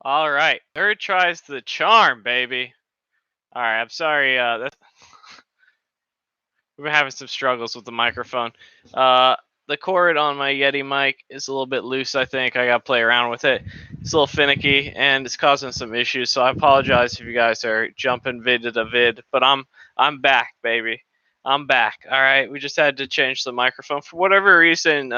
All right, third tries the charm, baby. All right, I'm sorry. We've been having some struggles with the microphone. The cord on my Yeti mic is a little bit loose. I think I got to play around with it. It's a little finicky and it's causing some issues. So I apologize if you guys are jumping vid to vid. But I'm back, baby. I'm back. All right, we just had to change the microphone for whatever reason.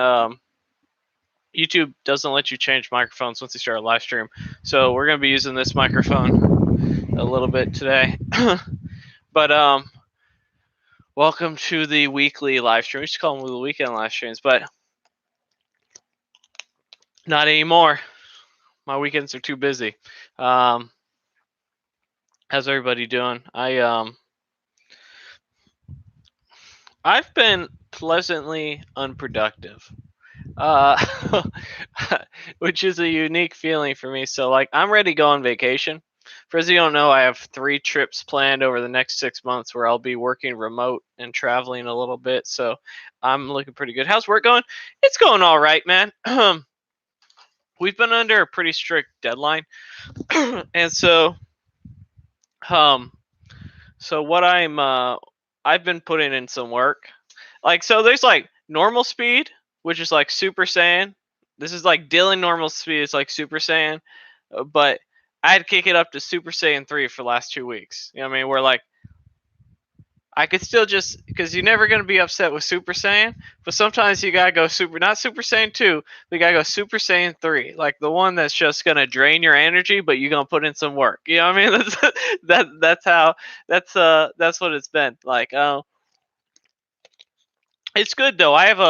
YouTube doesn't let you change microphones once you start a live stream. So we're gonna be using this microphone a little bit today. But welcome to the weekly live stream. We used to call them the weekend live streams, but not anymore. My weekends are too busy. How's everybody doing? I've been pleasantly unproductive. Which is a unique feeling for me. So like I'm ready to go on vacation. For those of you who don't know, I have 3 trips planned over the next 6 months where I'll be working remote and traveling a little bit. So I'm looking pretty good. How's work going? It's going all right, man. We've been under a pretty strict deadline. And so what I've been putting in some work. Like so there's like normal speed, which is like Super Saiyan. This is like Dylan normal speed. It's like Super Saiyan, but I had to kick it up to Super Saiyan 3 for the last 2 weeks. You know what I mean? Where like I could still just because you're never gonna be upset with Super Saiyan, but sometimes you gotta go not Super Saiyan 2, but you gotta go Super Saiyan 3, like the one that's just gonna drain your energy, but you're gonna put in some work. You know what I mean? That's what it's been like. It's good though. I have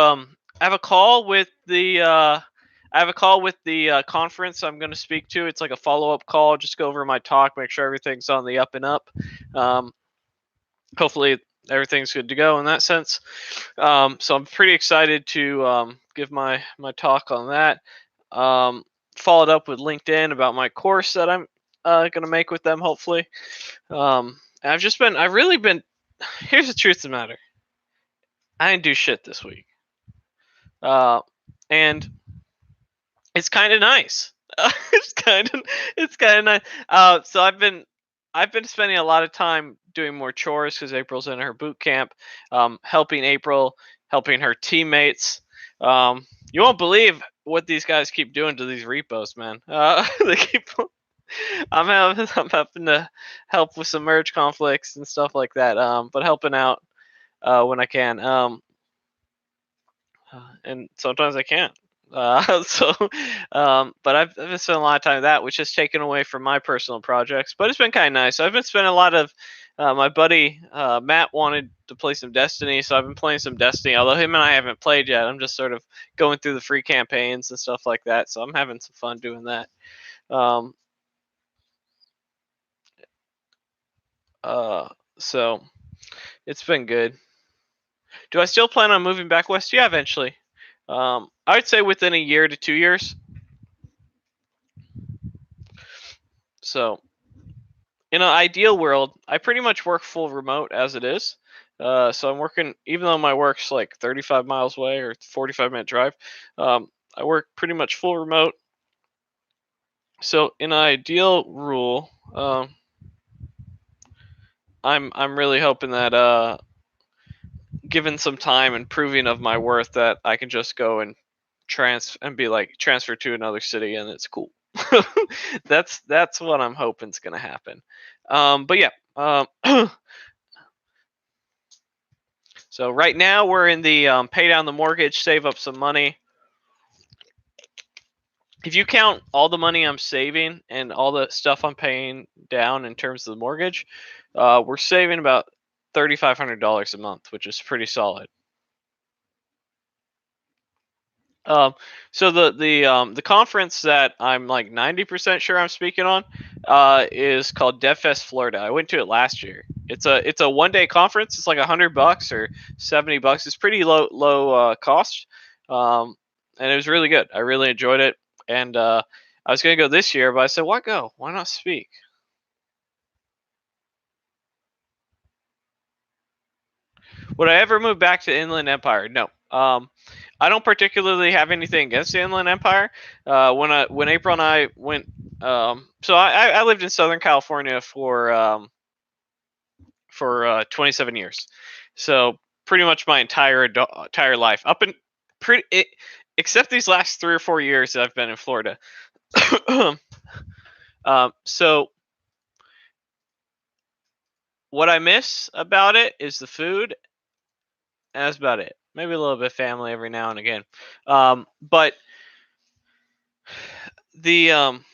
a call with the conference I'm going to speak to. It's like a follow-up call, just go over my talk, make sure everything's on the up and up. Hopefully everything's good to go in that sense. So I'm pretty excited to give my talk on that. Followed up with LinkedIn about my course that I'm going to make with them, hopefully. I've really been, here's the truth of the matter. I didn't do shit this week. And it's kind of nice. It's kind of nice. So I've been spending a lot of time doing more chores because April's in her boot camp, helping April, helping her teammates. You won't believe what these guys keep doing to these repos, man. They keep. I'm having to help with some merge conflicts and stuff like that. But helping out when I can. And sometimes I can't. But I've been spending a lot of time with that, which has taken away from my personal projects. But it's been kind of nice. I've been spending a lot of my buddy Matt wanted to play some Destiny, so I've been playing some Destiny. Although him and I haven't played yet, I'm just sort of going through the free campaigns and stuff like that. So I'm having some fun doing that. So it's been good. Do I still plan on moving back west? Yeah, eventually. I would say within a year to 2 years. So, in an ideal world, I pretty much work full remote as it is. So I'm working, even though my work's like 35 miles away or 45-minute drive, I work pretty much full remote. So in an ideal rule, I'm really hoping that given some time and proving of my worth, that I can just go and be like transferred to another city and it's cool. That's what I'm hoping is gonna happen. But yeah. So right now we're in the pay down the mortgage, save up some money. If you count all the money I'm saving and all the stuff I'm paying down in terms of the mortgage, we're saving about $3,500 a month, which is pretty solid. So the conference that I'm like 90% sure I'm speaking on is called DevFest Florida. I went to it last year. It's a 1-day conference. It's like $100 or $70. It's pretty low cost, and it was really good. I really enjoyed it, and I was gonna go this year, but I said, why go? Why not speak? Would I ever move back to Inland Empire? No. I don't particularly have anything against the Inland Empire. When April and I went So I lived in Southern California for 27 years. So pretty much my entire life up in pretty it, except these last 3 or 4 years that I've been in Florida. So what I miss about it is the food, and that's about it. Maybe a little bit of family every now and again. But the um,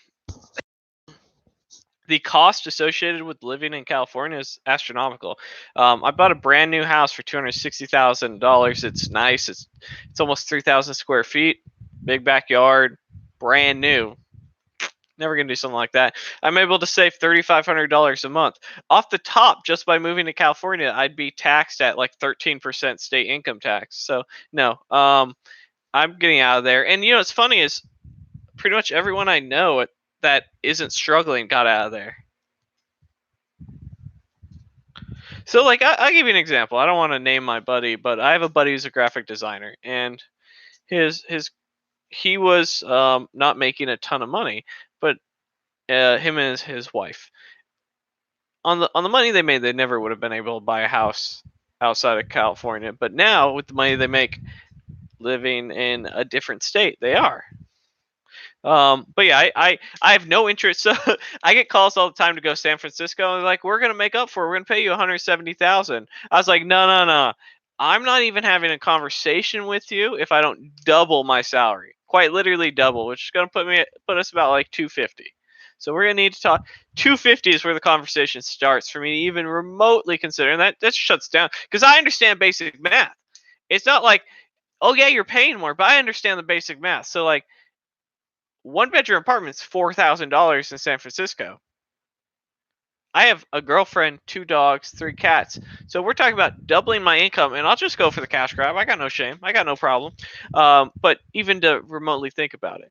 the cost associated with living in California is astronomical. I bought a brand new house for $260,000. It's nice. It's almost 3,000 square feet, big backyard, brand new. Never gonna do something like that. I'm able to save $3,500 a month off the top just by moving to California. I'd be taxed at like 13% state income tax. So no, I'm getting out of there. And what's funny is pretty much everyone I know that isn't struggling got out of there. So like I'll give you an example. I don't want to name my buddy, but I have a buddy who's a graphic designer, and his he was not making a ton of money, but him and his wife on the money they made, they never would have been able to buy a house outside of California. But now with the money they make living in a different state, they are. But yeah, I have no interest. So I get calls all the time to go to San Francisco, and they're like, "We're gonna make up for it. We're gonna pay you 170,000." I was like, "No, no, no. I'm not even having a conversation with you if I don't double my salary, quite literally double, which is gonna put us about like 250. So we're gonna need to talk. 250 is where the conversation starts for me to even remotely consider, and that shuts down because I understand basic math. It's not like, oh yeah, you're paying more, but I understand the basic math. So like one bedroom apartment's $4,000 in San Francisco. I have a girlfriend, 2 dogs, 3 cats. So we're talking about doubling my income, and I'll just go for the cash grab. I got no shame. I got no problem. But even to remotely think about it.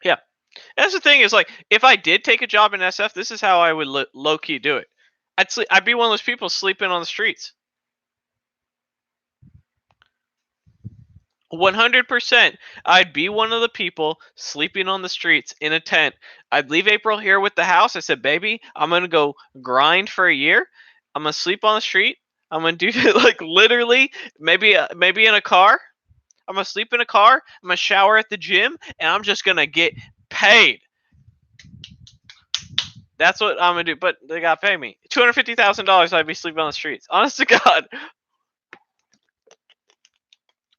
Yeah. That's the thing is like, if I did take a job in SF, this is how I would low key do it. I'd be one of those people sleeping on the streets. 100%. I'd be one of the people sleeping on the streets in a tent. I'd leave April here with the house. I said, "Baby, I'm going to go grind for a year. I'm going to sleep on the street. I'm going to do like literally maybe in a car. I'm going to sleep in a car. I'm going to shower at the gym, and I'm just going to get paid." That's what I'm going to do, but they got to pay me. $250,000 I'd be sleeping on the streets. Honest to God.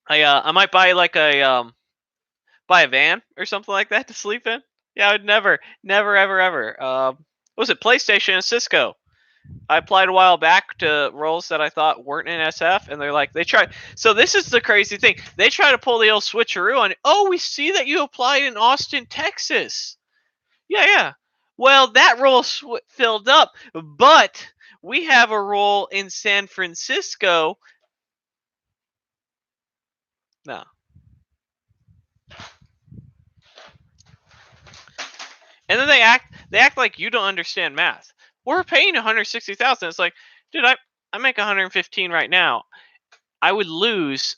I might buy a van or something like that to sleep in. Yeah, I would never, ever, ever. What was it, PlayStation and Cisco? I applied a while back to roles that I thought weren't in SF, and they're like, they tried. So this is the crazy thing. They try to pull the old switcheroo on. Oh, we see that you applied in Austin, Texas. Yeah, yeah. Well, that role filled up, but we have a role in San Francisco. No. And then they act like you don't understand math. We're paying 160,000. It's like, dude, I make 115 right now. I would lose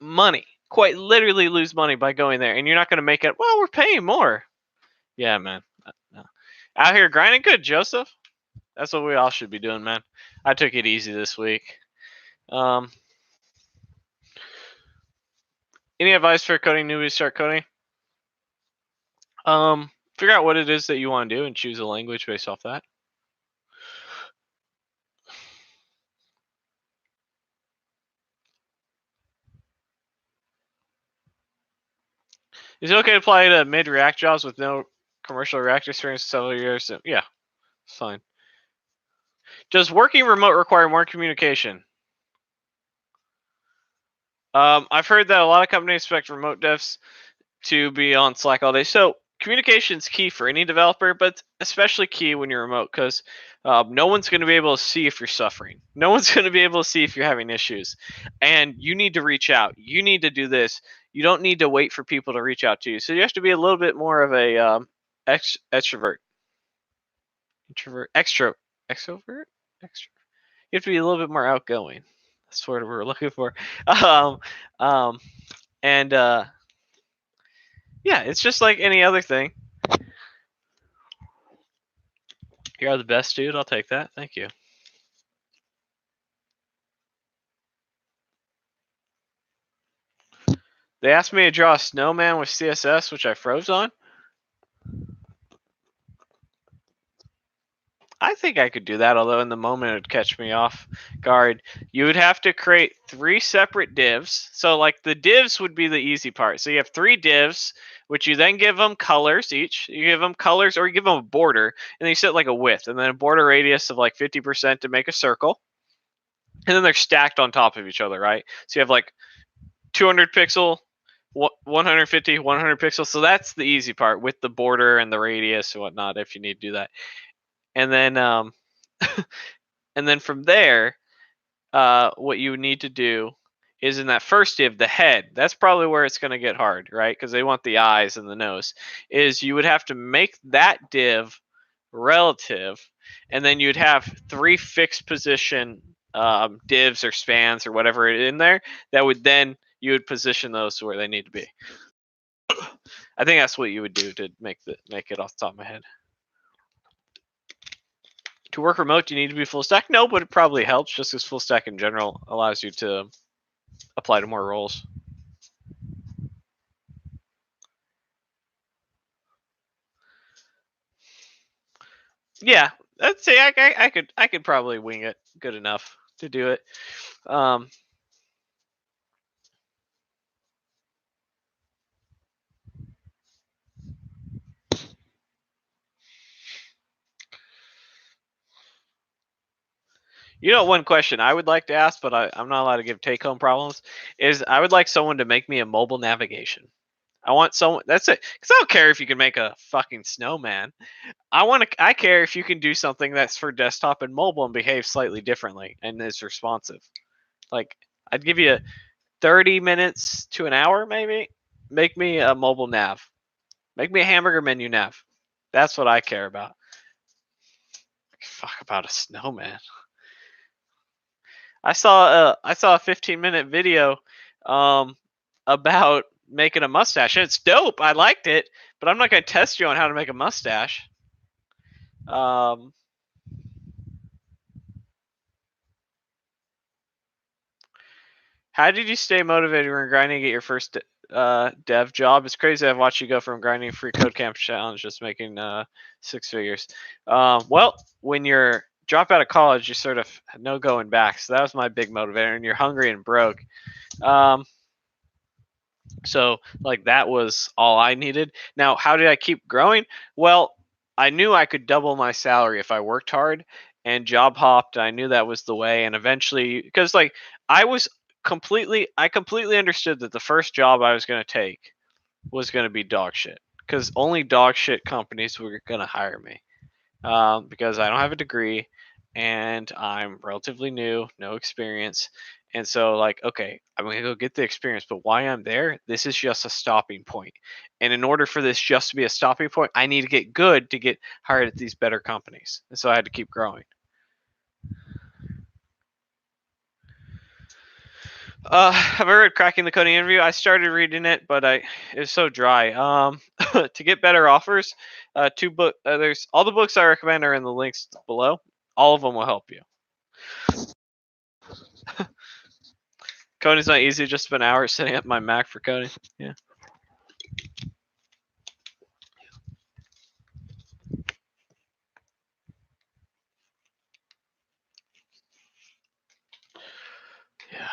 money, quite literally lose money by going there, and you're not going to make it. Well, we're paying more. Yeah, man. No. Out here grinding good, Joseph. That's what we all should be doing, man. I took it easy this week. Um, any advice for coding newbies start coding? Figure out what it is that you want to do and choose a language based off that. Is it okay to apply to mid React jobs with no commercial React experience several years? Yeah, it's fine. Does working remote require more communication? I've heard that a lot of companies expect remote devs to be on Slack all day. So communication is key for any developer, but especially key when you're remote because no one's going to be able to see if you're suffering. No one's going to be able to see if you're having issues, and you need to reach out. You need to do this. You don't need to wait for people to reach out to you. So you have to be a little bit more of a extrovert, extrovert, extrovert. You have to be a little bit more outgoing. That's what we were looking for. Um, um, and yeah, it's just like any other thing. You are the best, dude. I'll take that. Thank you. They asked me to draw a snowman with CSS, which I froze on. I think I could do that, although in the moment it would catch me off guard. You would have to create 3 separate divs. So like the divs would be the easy part. So you have 3 divs, which you then give them colors each. You give them colors or you give them a border, and then you set like a width, and then a border radius of like 50% to make a circle. And then they're stacked on top of each other, right? So you have like 200 pixel, 150, 100 pixels. So that's the easy part with the border and the radius and whatnot if you need to do that. And then and then from there, what you need to do is in that first div, the head. That's probably where it's going to get hard, right? Because they want the eyes and the nose. Is you would have to make that div relative, and then you'd have 3 fixed position divs or spans or whatever in there that would then you would position those to where they need to be. I think that's what you would do to make it off the top of my head. To work remote, do you need to be full stack? No, but it probably helps just because full stack in general allows you to apply to more roles. Yeah, I'd say I could probably wing it good enough to do it. You know, one question I would like to ask, but I'm not allowed to give take-home problems, is I would like someone to make me a mobile navigation. I want someone. That's it. Because I don't care if you can make a fucking snowman. I care if you can do something that's for desktop and mobile and behave slightly differently and is responsive. Like I'd give you 30 minutes to an hour, maybe. Make me a mobile nav. Make me a hamburger menu nav. That's what I care about. Fuck about a snowman. I saw a 15-minute video about making a mustache, and it's dope. I liked it, but I'm not going to test you on how to make a mustache. How did you stay motivated when grinding to get your first dev job? It's crazy. I've watched you go from grinding free code camp challenge just making 6 figures. Well, when you're drop out of college, you sort of no going back. So that was my big motivator. And you're hungry and broke. So like that was all I needed. Now, how did I keep growing? Well, I knew I could double my salary if I worked hard and job hopped. I knew that was the way. And eventually, because like I completely understood that the first job I was going to take was going to be dog shit because only dog shit companies were going to hire me because I don't have a degree and I'm relatively new, no experience. And so, like, okay, I'm going to go get the experience, but why I'm there, this is just a stopping point. And in order for this just to be a stopping point, I need to get good to get hired at these better companies. And so I had to keep growing. Have I read Cracking the Coding Interview? I started reading it, but it was so dry. To get better offers, there's all the books I recommend are in the links below. All of them will help you. Coding's not easy. Just spent hours setting up my Mac for coding. Yeah. Yeah.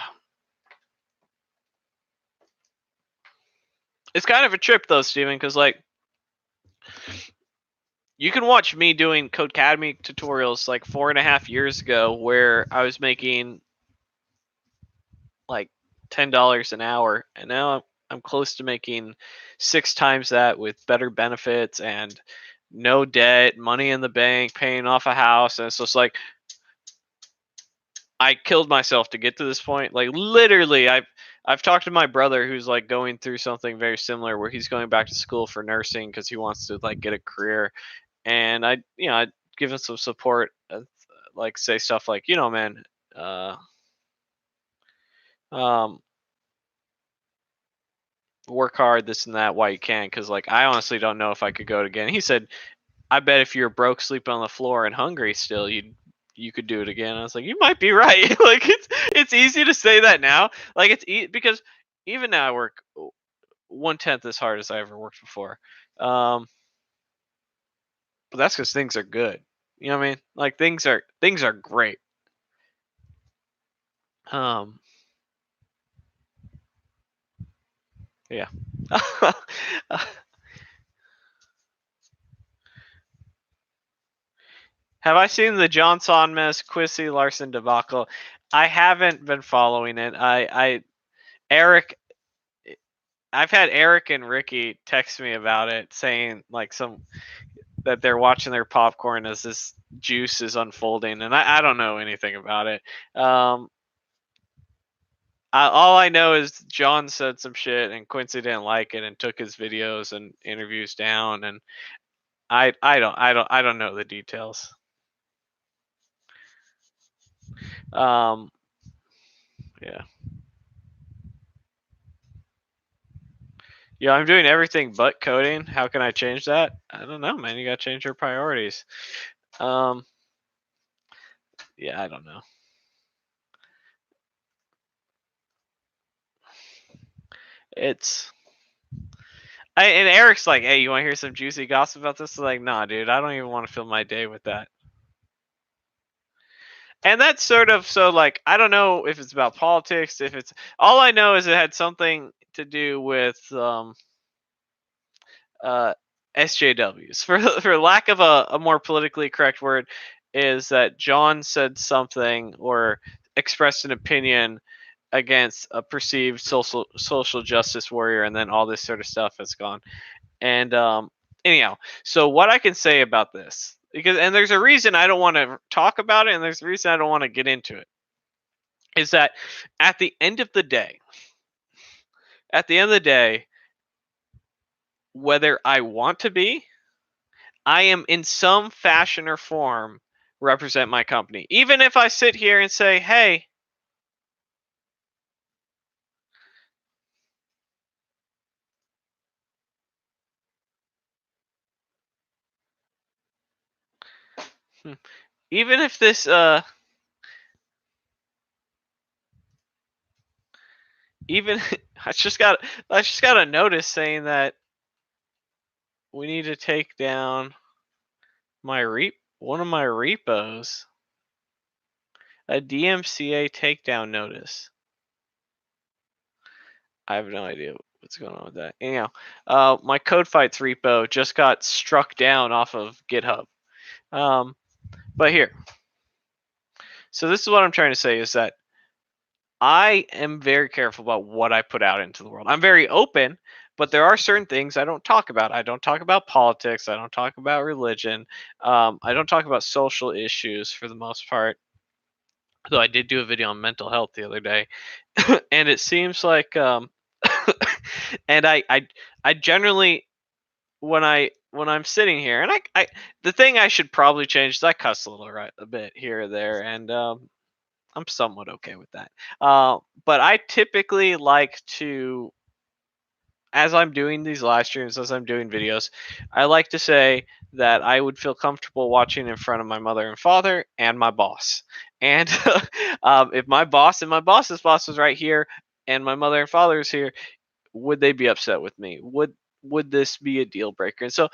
It's kind of a trip though, Steven, because like you can watch me doing Codecademy tutorials like 4.5 years ago where I was making like $10 an hour, and now I'm close to making 6 times that with better benefits and no debt, money in the bank, paying off a house. And so it's like I killed myself to get to this point. Like literally, I've talked to my brother who's like going through something very similar where he's going back to school for nursing because he wants to like get a career, and I give him some support, like say stuff like, man, work hard, this and that, why you can, because like I honestly don't know if I could go it again. He said, I bet if you're broke, sleeping on the floor, and hungry still, you could do it again. I was like, you might be right. Like it's easy to say that now. Like because even now I work 1/10 as hard as I ever worked before. But that's because things are good. You know what I mean? Like things are great. Um, yeah. Have I seen the John Sonmez Quissy Larson debacle? I haven't been following it. Eric, I've had Eric and Ricky text me about it, saying like that they're watching their popcorn as this juice is unfolding, and I don't know anything about it. All I know is John said some shit, and Quincy didn't like it and took his videos and interviews down, and I don't know the details. Yeah. Yeah, I'm doing everything but coding. How can I change that? I don't know, man. You gotta change your priorities. Yeah, I don't know. And Eric's like, hey, you want to hear some juicy gossip about this? Like, nah, dude, I don't even want to fill my day with that. And that's sort of so like I don't know if it's about politics. If it's all I know is it had something to do with SJWs. For lack of a more politically correct word, is that John said something or expressed an opinion against a perceived social justice warrior, and then all this sort of stuff has gone. And anyhow, so what I can say about this, and there's a reason I don't want to talk about it, and there's a reason I don't want to get into it, is that at the end of the day, whether I want to be, I am in some fashion or form represent my company. Even if I sit here and say, hey, even if this even I just got a notice saying that we need to take down one of my repos. A DMCA takedown notice. I have no idea what's going on with that. Anyhow, my CodeFights repo just got struck down off of GitHub. But here, so this is what I'm trying to say is that I am very careful about what I put out into the world. I'm very open, but there are certain things I don't talk about. I don't talk about politics. I don't talk about religion. I don't talk about social issues for the most part. Though I did do a video on mental health the other day, and it seems like, and I generally when I'm sitting here, and I the thing I should probably change is I cuss a bit here or there, and I'm somewhat okay with that. But I typically like to, as I'm doing these live streams, as I'm doing videos, I like to say that I would feel comfortable watching in front of my mother and father and my boss. And if my boss and my boss's boss was right here, and my mother and father is here, would they be upset with me? Would this be a deal breaker? And so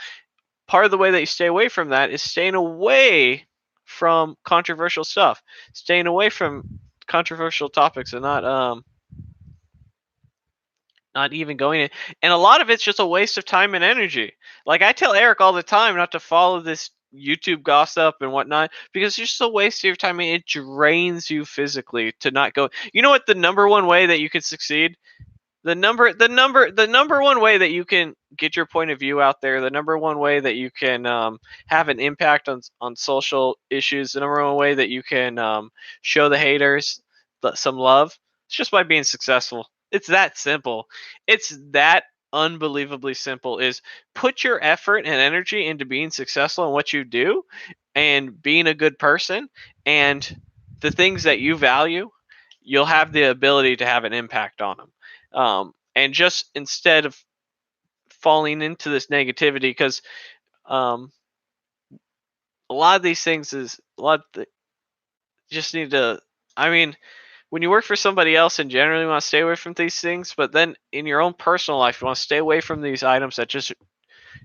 part of the way that you stay away from that is staying away from controversial stuff, staying away from controversial topics, and not even going in. And a lot of it's just a waste of time and energy. Like I tell Eric all the time not to follow this YouTube gossip and whatnot because it's just a waste of your time and it drains you physically to not go. You know what the number one way that you can succeed? The number one way that you can get your point of view out there, the number one way that you can have an impact on social issues, the number one way that you can show the haters some love, it's just by being successful. It's that simple. It's that unbelievably simple. Is put your effort and energy into being successful in what you do and being a good person and the things that you value. you'll have the ability to have an impact on them. And just instead of falling into this negativity, because a lot of these things is a lot. Just need to. I mean, when you work for somebody else, and generally you want to stay away from these things, but then in your own personal life, you want to stay away from these items that just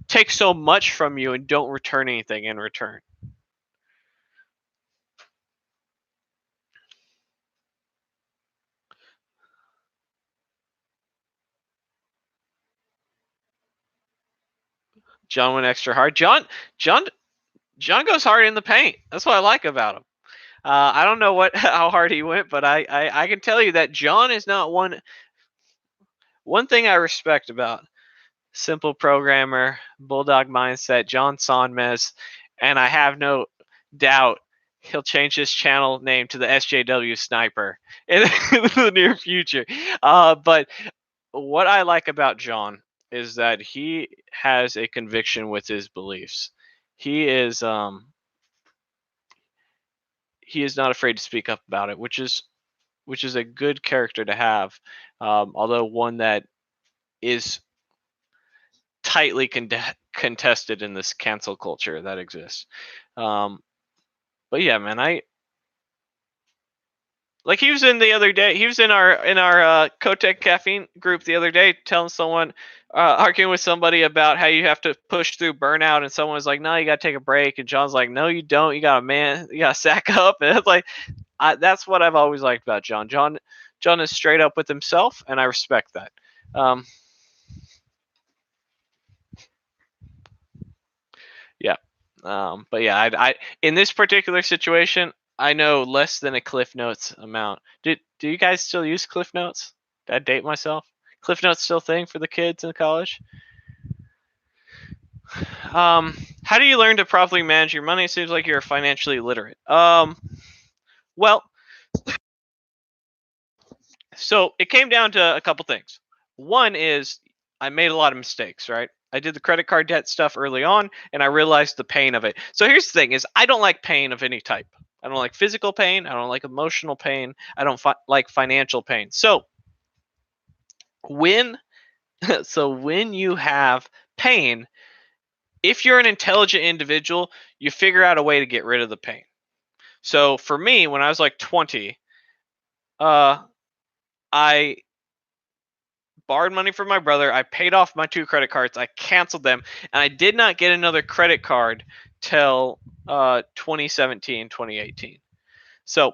take so much from you and don't return anything in return. John went extra hard. John goes hard in the paint. That's what I like about him. I don't know how hard he went, but I can tell you that John is not one thing I respect about simple programmer, bulldog mindset, John Sonmez, and I have no doubt he'll change his channel name to the SJW Sniper in the near future. But what I like about John is that he has a conviction with his beliefs. He is not afraid to speak up about it, which is a good character to have, although one that is tightly contested in this cancel culture that exists. But yeah, man, like he was in the other day. He was in our Kotek caffeine group the other day, telling someone, arguing with somebody about how you have to push through burnout, and someone was like, "No, you got to take a break," and John's like, "No, you don't. You got to sack up." And it's like, that's what I've always liked about John. John is straight up with himself, and I respect that. Yeah. But yeah, I in this particular situation, I know less than a Cliff Notes amount. Do you guys still use Cliff Notes? Did I date myself? Cliff Notes still a thing for the kids in college? How do you learn to properly manage your money? It seems like you're financially literate. Well, so it came down to a couple things. One is I made a lot of mistakes, right? I did the credit card debt stuff early on, and I realized the pain of it. So here's the thing: is I don't like pain of any type. I don't like physical pain. I don't like emotional pain. I don't like financial pain. So when when you have pain, if you're an intelligent individual, you figure out a way to get rid of the pain. So for me, when I was like 20, I borrowed money from my brother. I paid off my 2 credit cards. I canceled them, and I did not get another credit card till 2017, 2018. So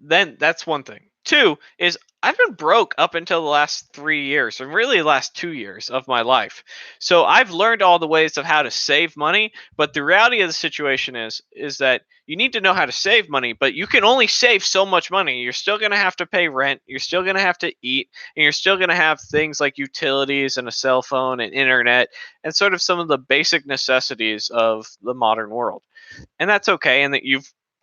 then that's one thing. 2 is I've been broke up until the last 3 years, and really the last 2 years of my life. So I've learned all the ways of how to save money, but the reality of the situation is that you need to know how to save money, but you can only save so much money. You're still going to have to pay rent, you're still going to have to eat, and you're still going to have things like utilities and a cell phone and internet and sort of some of the basic necessities of the modern world. And that's okay, and that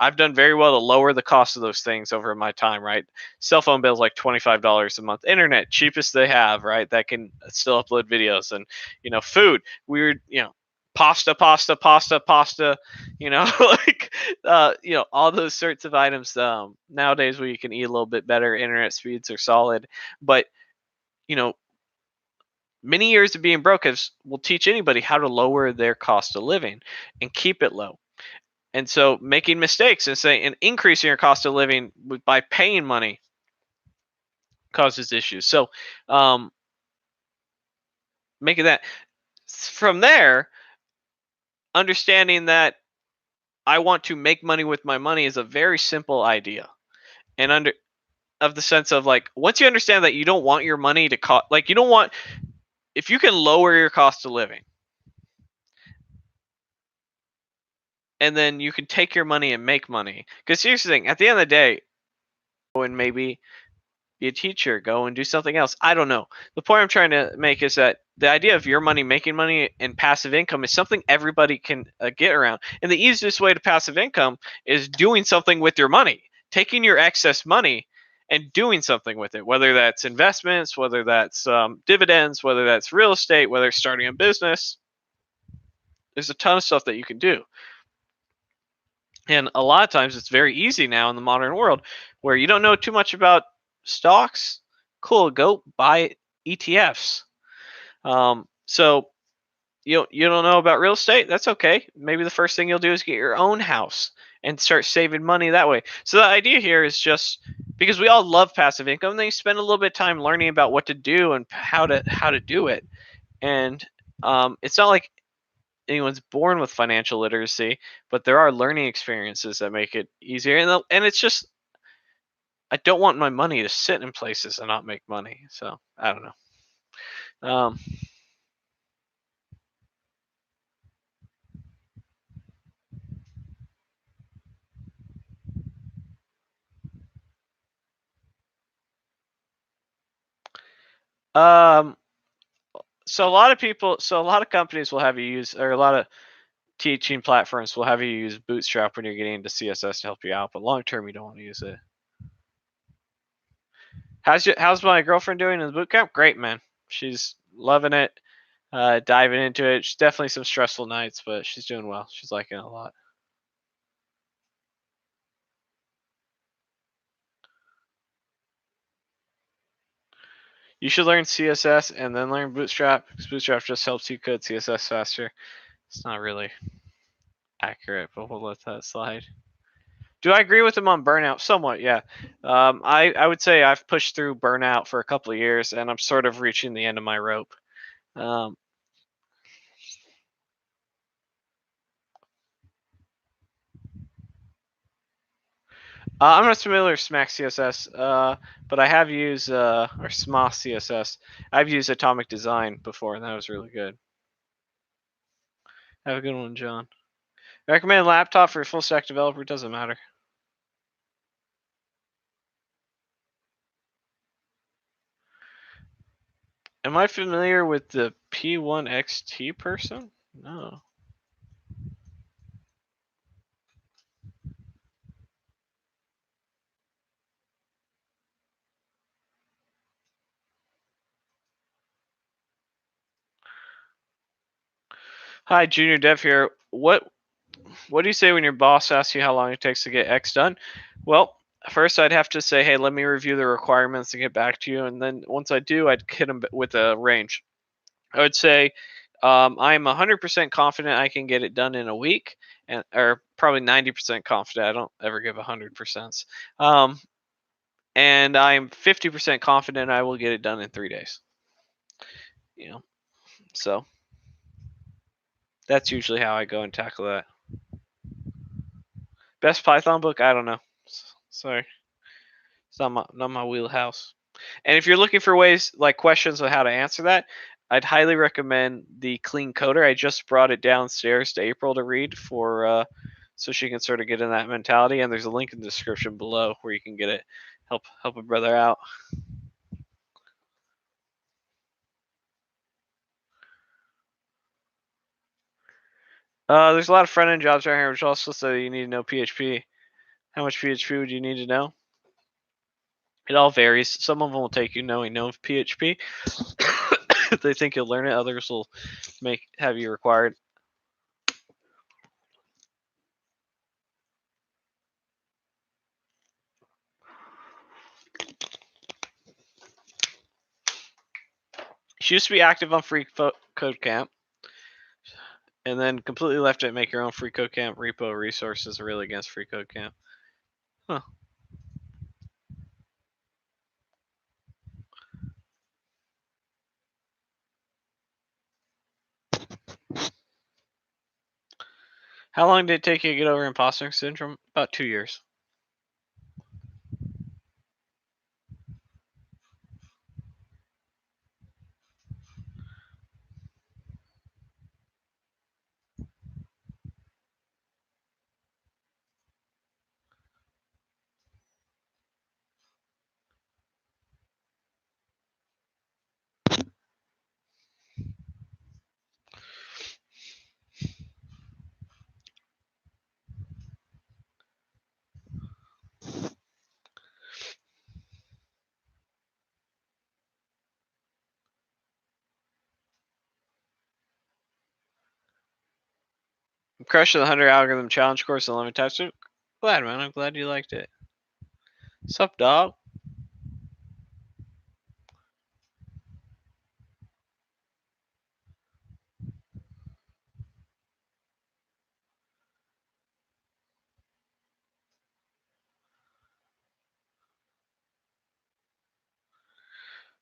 I've done very well to lower the cost of those things over my time, right? Cell phone bills like $25 a month. Internet, cheapest they have, right? That can still upload videos. And, food, weird, pasta, like, all those sorts of items. Nowadays where you can eat a little bit better, internet speeds are solid. But, many years of being broke will teach anybody how to lower their cost of living and keep it low. And so making mistakes and increasing your cost of living by paying money causes issues. So making that from there, understanding that I want to make money with my money is a very simple idea. And of the sense of like, once you understand that you don't want your money to cost, like you don't want, if you can lower your cost of living, and then you can take your money and make money. Because here's the thing, at the end of the day, and maybe be a teacher, go and do something else. I don't know. The point I'm trying to make is that the idea of your money making money and passive income is something everybody can get around. And the easiest way to passive income is doing something with your money, taking your excess money and doing something with it, whether that's investments, whether that's dividends, whether that's real estate, whether it's starting a business. There's a ton of stuff that you can do. And a lot of times it's very easy now in the modern world where you don't know too much about stocks. Cool, go buy ETFs. So you don't know about real estate? That's okay. Maybe the first thing you'll do is get your own house and start saving money that way. So the idea here is just because we all love passive income, then you spend a little bit of time learning about what to do and how to do it. And it's not like anyone's born with financial literacy, but there are learning experiences that make it easier. And it's just I don't want my money to sit in places and not make money. So I don't know. Um, so a lot of companies will have you use, or a lot of teaching platforms will have you use Bootstrap when you're getting into CSS to help you out, but long term you don't want to use it. How's my girlfriend doing in the boot camp? Great, man. She's loving it, diving into it. She's definitely some stressful nights, but she's doing well. She's liking it a lot. You should learn CSS and then learn Bootstrap because Bootstrap just helps you code CSS faster. It's not really accurate, but we'll let that slide. Do I agree with him on burnout? Somewhat, yeah. I would say I've pushed through burnout for a couple of years, and I'm sort of reaching the end of my rope. Um, I'm not familiar with Smack CSS, but I have used or SMOS CSS. I've used Atomic Design before, and that was really good. Have a good one, John. Recommend laptop for a full stack developer. Doesn't matter. Am I familiar with the P1XT person? No. Hi, Junior Dev here. What do you say when your boss asks you how long it takes to get X done? Well, first I'd have to say, hey, let me review the requirements and get back to you. And then once I do, I'd hit them with a range. I would say I'm 100% confident I can get it done in a week, and or probably 90% confident. I don't ever give 100%. And I'm 50% confident I will get it done in 3 days. You know, so that's usually how I go and tackle that. Best Python book? I don't know. Sorry, it's not my wheelhouse. And if you're looking for ways like questions on how to answer that, I'd highly recommend the Clean Coder. I just brought it downstairs to April to read for so she can sort of get in that mentality. And there's a link in the description below where you can get it. Help a brother out. There's a lot of front end jobs right here, which also say you need to know PHP. How much PHP would you need to know? It all varies. Some of them will take you knowing no PHP. If they think you'll learn it, others will have you required. She used to be active on Free Code Camp, and then completely left it. Make your own Free Code Camp repo. Resources are really against Free Code Camp. Huh. How long did it take you to get over imposter syndrome? About 2 years. I'm crushing the 100 algorithm challenge course in 11 types. Glad, man. I'm glad you liked it. Sup, dog?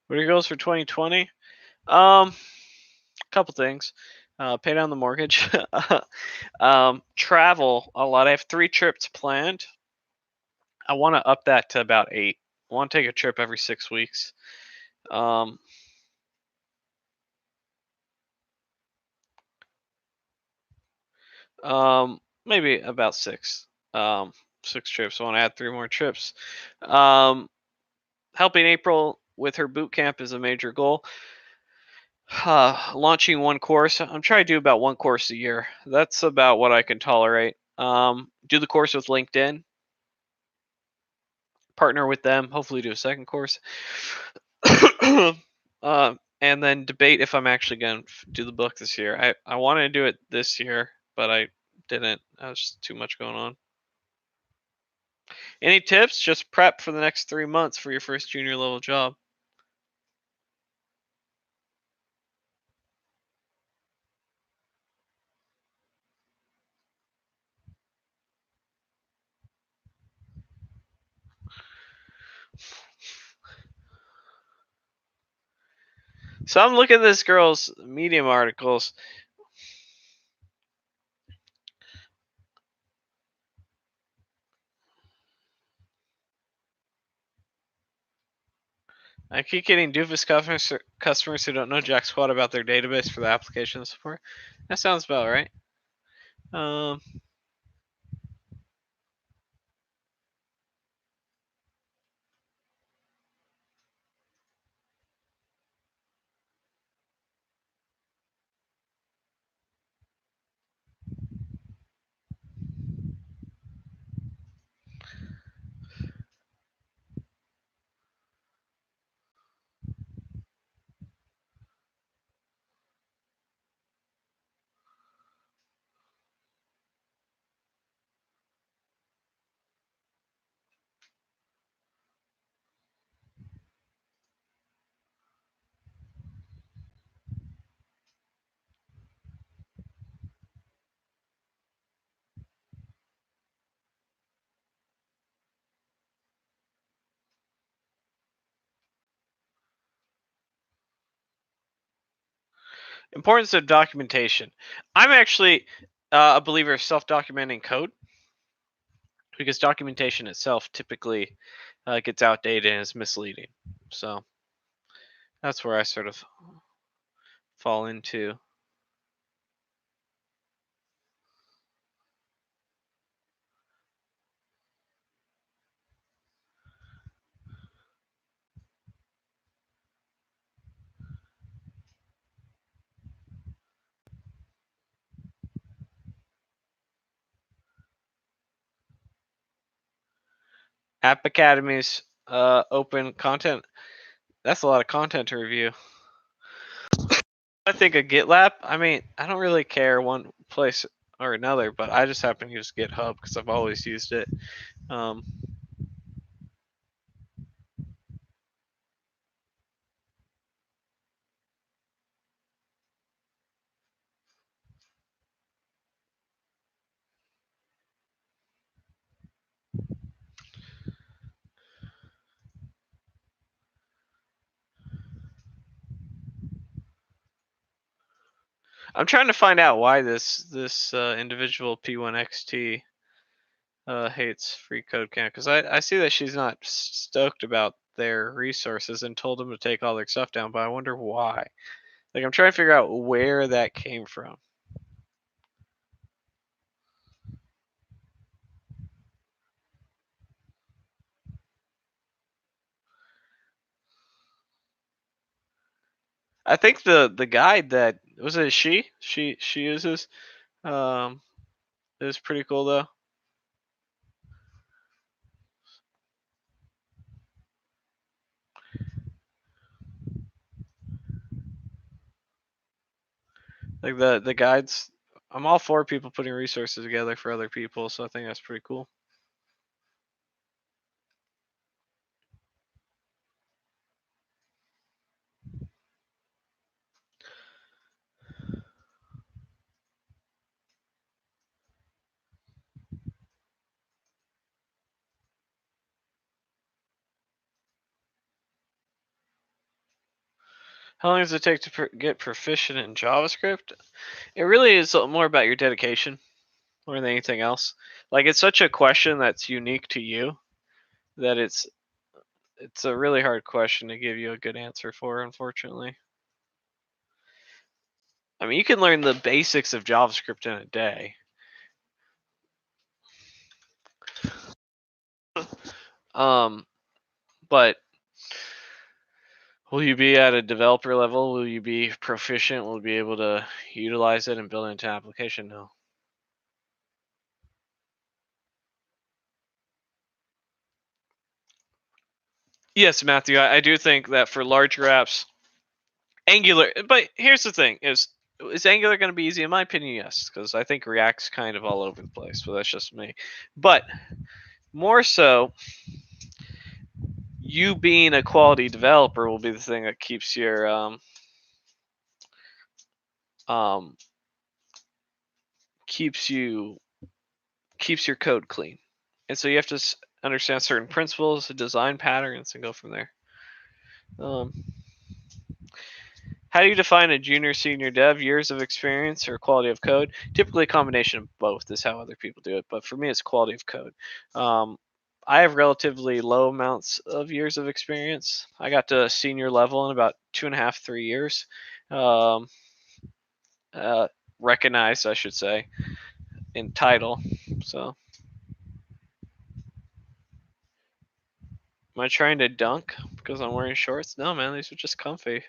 What are your goals for 2020? Couple things. Pay down the mortgage. Travel a lot. I have 3 trips planned. I want to up that to about 8. I want to take a trip every 6 weeks. Um, Maybe about 6. 6 trips. I want to add 3 more trips. Helping April with her boot camp is a major goal. Launching 1 course. I'm trying to do about 1 course a year. That's about what I can tolerate. Do the course with LinkedIn. Partner with them. Hopefully, do a 2nd course. And then debate if I'm actually going to do the book this year. I wanted to do it this year, but I didn't. There's just too much going on. Any tips? Just prep for the next 3 months for your first junior level job. So I'm looking at this girl's Medium articles. I keep getting doofus customers who don't know jack squat about their database for the application support. That sounds about right. Um, Importance of documentation. I'm actually a believer of self-documenting code because documentation itself typically gets outdated and is misleading. So that's where I sort of fall into. App Academies, open content. That's a lot of content to review. I think a GitLab. I mean, I don't really care one place or another, but I just happen to use GitHub because I've always used it. Um, I'm trying to find out why this individual P1XT hates free code camp because I see that she's not stoked about their resources and told them to take all their stuff down, but I wonder why. Like I'm trying to figure out where that came from. I think the guide that was it she uses um is pretty cool though. Like the guides I'm all for people putting resources together for other people, so I think that's pretty cool. How long does it take to get proficient in JavaScript? It really is more about your dedication more than anything else. Like, it's such a question that's unique to you that it's a really hard question to give you a good answer for, unfortunately. I mean, you can learn the basics of JavaScript in a day. But will you be at a developer level? Will you be proficient? Will you be able to utilize it and build it into an application? No. Yes, Matthew, I do think that for larger apps, Angular. But here's the thing: is Angular going to be easy? In my opinion, yes, because I think React's kind of all over the place. But that's just me. But more so, you being a quality developer will be the thing that keeps your um, keeps you keeps your code clean, and so you have to understand certain principles, design patterns, and go from there. Um, how do you define a junior, senior dev? Years of experience or quality of code? Typically, a combination of both is how other people do it, but for me, it's quality of code. I have relatively low amounts of years of experience. I got to senior level in about 2.5, 3 years. Um, Recognized, I should say, in title. So, am I trying to dunk because I'm wearing shorts? No, man, these are just comfy.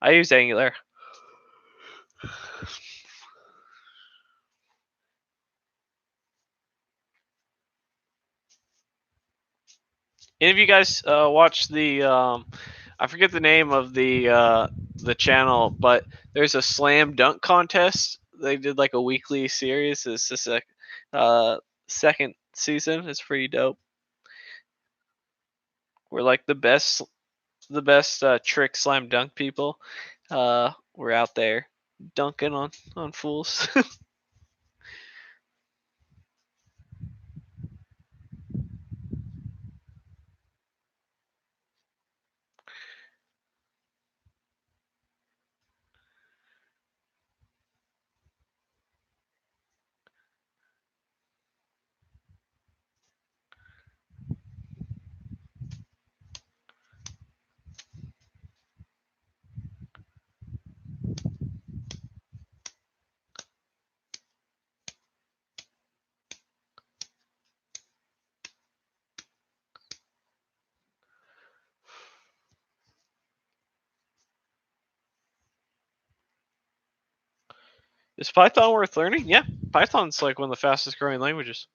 I use Angular. Any of you guys watch the? I forget the name of the channel, but there's a slam dunk contest. They did like a weekly series. It's just a second season. It's pretty dope. We're like the best trick slam dunk people. We're out there dunking on fools. Is Python worth learning? Yeah, Python's like one of the fastest growing languages.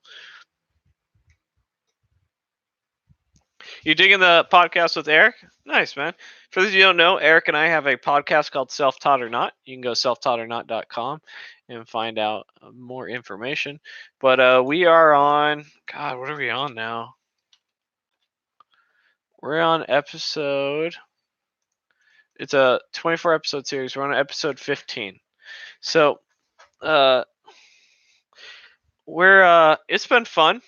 You digging the podcast with Eric? Nice, man. For those of you who don't know, Eric and I have a podcast called Self Taught or Not. You can go selftaughtornot.com and find out more information. But we are on, God, what are we on now? We're on episode, it's a 24 episode series. We're on episode 15. So, it's been fun.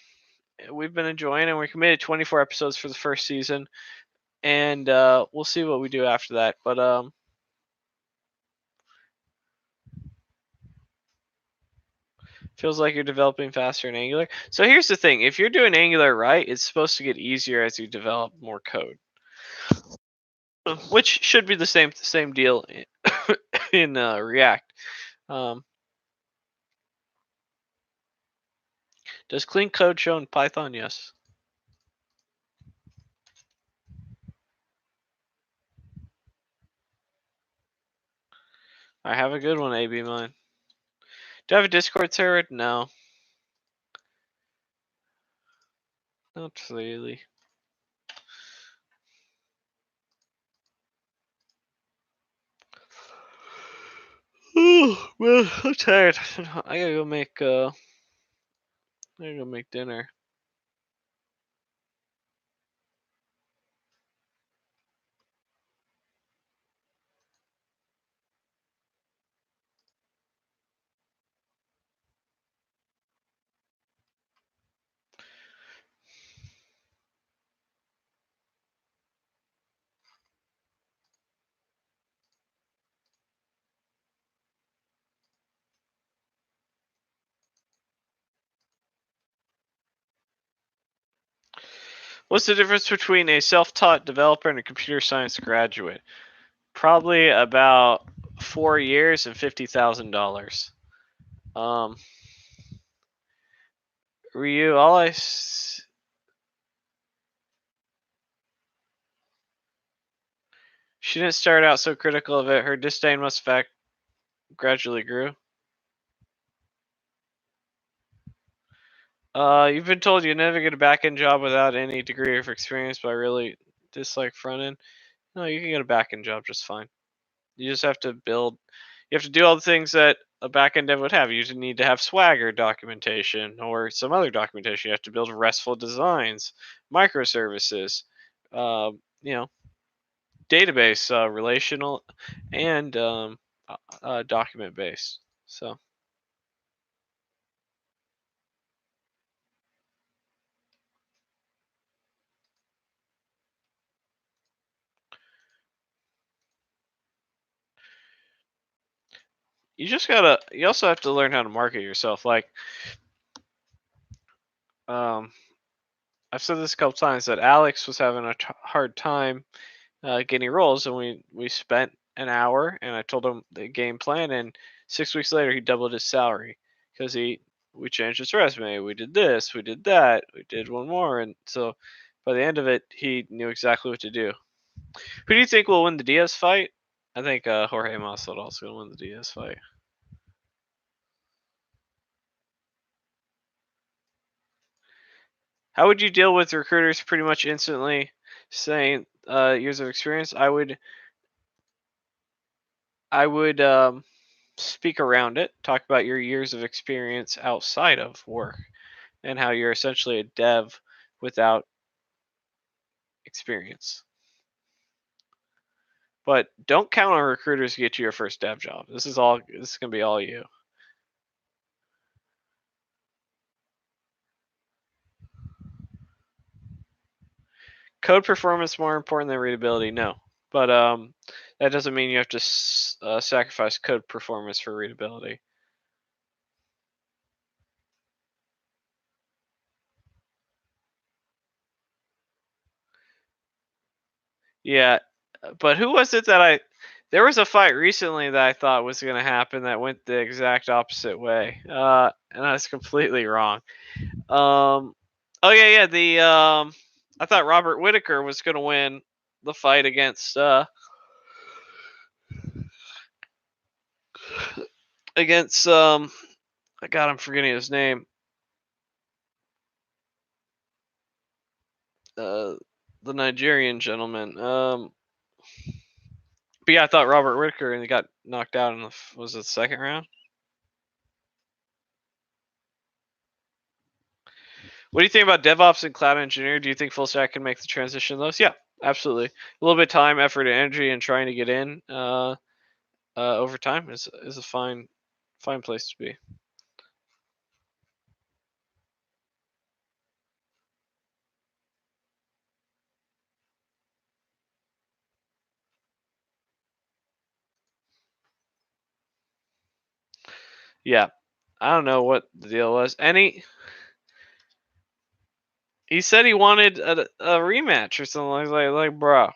We've been enjoying it. We committed 24 episodes for the first season, and we'll see what we do after that. But feels like you're developing faster in Angular. So here's the thing: if you're doing Angular right, it's supposed to get easier as you develop more code, which should be the same deal in React. Um, does clean code show in Python? Yes. I have a good one, AB mine. Do I have a Discord server? No, not really. Well, I'm tired. I gotta go make dinner. What's the difference between a self-taught developer and a computer science graduate? Probably about 4 years and $50,000. Um, Ryu, she didn't start out so critical of it. Her disdain must have gradually grew. You've been told you never get a back-end job without any degree of experience, but I really dislike front-end. No, you can get a back-end job just fine. You just have to build. You have to do all the things that a back-end dev would have. You need to have Swagger documentation or some other documentation. You have to build RESTful designs, microservices, uh, you know, database, relational, and document based. So you just gotta. You also have to learn how to market yourself. Like, um, I've said this a couple times that Alex was having a hard time getting roles, and we spent an hour, and I told him the game plan, and 6 weeks later he doubled his salary because we changed his resume, we did this, we did that, we did one more, and so by the end of it he knew exactly what to do. Who do you think will win the Diaz fight? I think Jorge Masvidal's gonna win the Diaz fight. How would you deal with recruiters pretty much instantly saying years of experience? I would speak around it, talk about your years of experience outside of work and how you're essentially a dev without experience. But don't count on recruiters to get you your first dev job. This is gonna be all you. Code performance more important than readability? No, but that doesn't mean you have to sacrifice code performance for readability. Yeah, but who was it that I? There was a fight recently that I thought was going to happen that went the exact opposite way, and I was completely wrong. Oh yeah. I thought Robert Whitaker was going to win the fight against. God, I'm forgetting his name. Uh, the Nigerian gentleman. But yeah, I thought Robert Whitaker and he got knocked out in was it the second round? What do you think about DevOps and cloud engineer? Do you think full stack can make the transition? Those, yeah, absolutely. A little bit of time, effort, and energy, and trying to get in over time is a fine place to be. Yeah, I don't know what the deal was. He said he wanted a rematch or something like bro.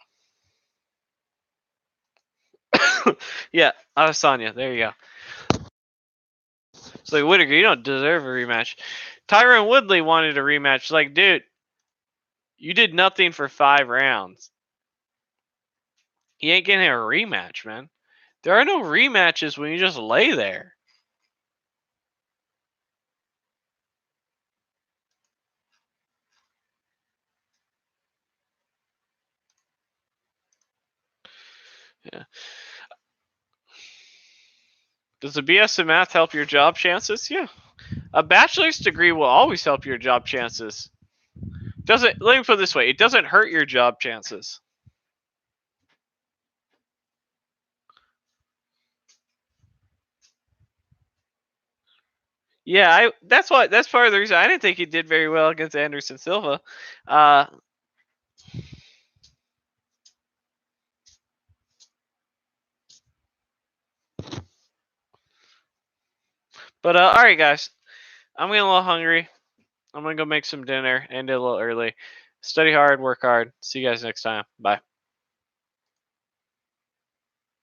Yeah, Adesanya. There you go. It's like Whitaker, you don't deserve a rematch. Tyron Woodley wanted a rematch. Like, dude, you did nothing for 5 rounds. He ain't getting a rematch, man. There are no rematches when you just lay there. Yeah. Does a BS in math help your job chances? Yeah. A bachelor's degree will always help your job chances. Let me put it this way, it doesn't hurt your job chances. Yeah, that's part of the reason I didn't think he did very well against Anderson Silva. But all right, guys, I'm getting a little hungry. I'm gonna go make some dinner. End it a little early. Study hard, work hard. See you guys next time. Bye.